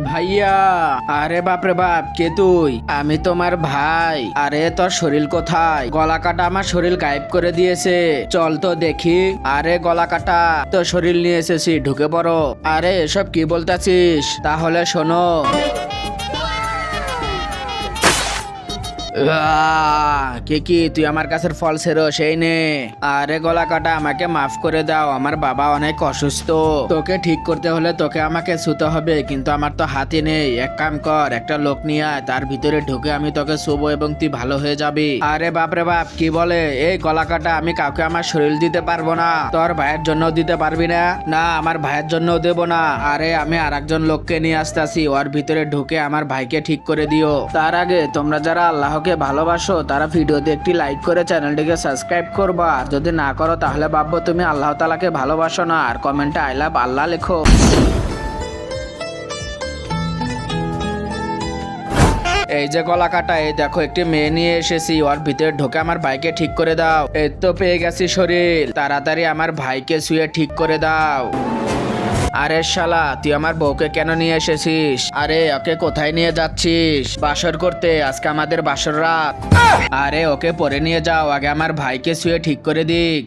ভাইয়া। আরে বাপরে বাপ, কে তুই? আমি তোমার ভাই। আরে তোর শরীর কোথায়? গলা কাটা আমার শরীর গায়েব করে দিয়েছে, চল তো দেখি। আরে গলা কাটা, তোর শরীর নিয়ে এসেছি, ঢুকে পড়ো। আরে এসব কি বলতাছিস? তাহলে শোনো। কে কি তুই আমার কাছের ফল ছেড়ো, সেই নে। আরে গলা কাটা, আমাকে মাফ করে দাও, আমার বাবা অনেক অসুস্থ। তোকে ঠিক করতে হলে তোকে আমাকে ছুতে হবে, কিন্তু আমার তো হাতে নেই। এক কাম কর, একটা লোক নিয়ে আয়, তার ভিতরে ঢুকে আমি তোকে ছুবো এবং তুই ভালো হয়ে যাবি। আরে বাপরে বাপ, কি বলে? এই গলা কাটা, আমি কাউকে আমার শরীর দিতে পারবো না। তোর ভাইয়ের জন্য দিতে পারবি না? না, আমার ভাইয়ের জন্য দেবো না। আরে আমি আরেকজন লোককে নিয়ে আসতেছি, ওর ভিতরে ঢুকে আমার ভাইকে ঠিক করে দিও। তার আগে তোমরা যারা আল্লাহকে ভালোবাসো তারা ভিডিওতে একটি লাইক করে চ্যানেলটিকে সাবস্ক্রাইব করবা। আর যদি না করো তাহলে ভাববো তুমি আল্লাহ তাআলাকে ভালোবাসো না। আর কমেন্টে আই লাভ আল্লাহ লেখো। এই যে গলা কাটা, এই দেখো একটি মেয়ে নিয়ে এসেছি, ওর ভিতরে ঢোকে আমার ভাইকে ঠিক করে দাও। এই তো পেয়ে গেছি শরীর, তাড়াতাড়ি আমার ভাইকে শুয়ে ঠিক করে দাও। আরে শালা, তুই আমার বউকে কেন নিয়ে এসেছিস? আরে ওকে কোথায় নিয়ে যাচ্ছিস? বাসর করতে, আজকে আমাদের বাসর রাত। আরে ওকে পরে নিয়ে যাও, আগে আমার ভাইকে শুয়ে ঠিক করে দিক।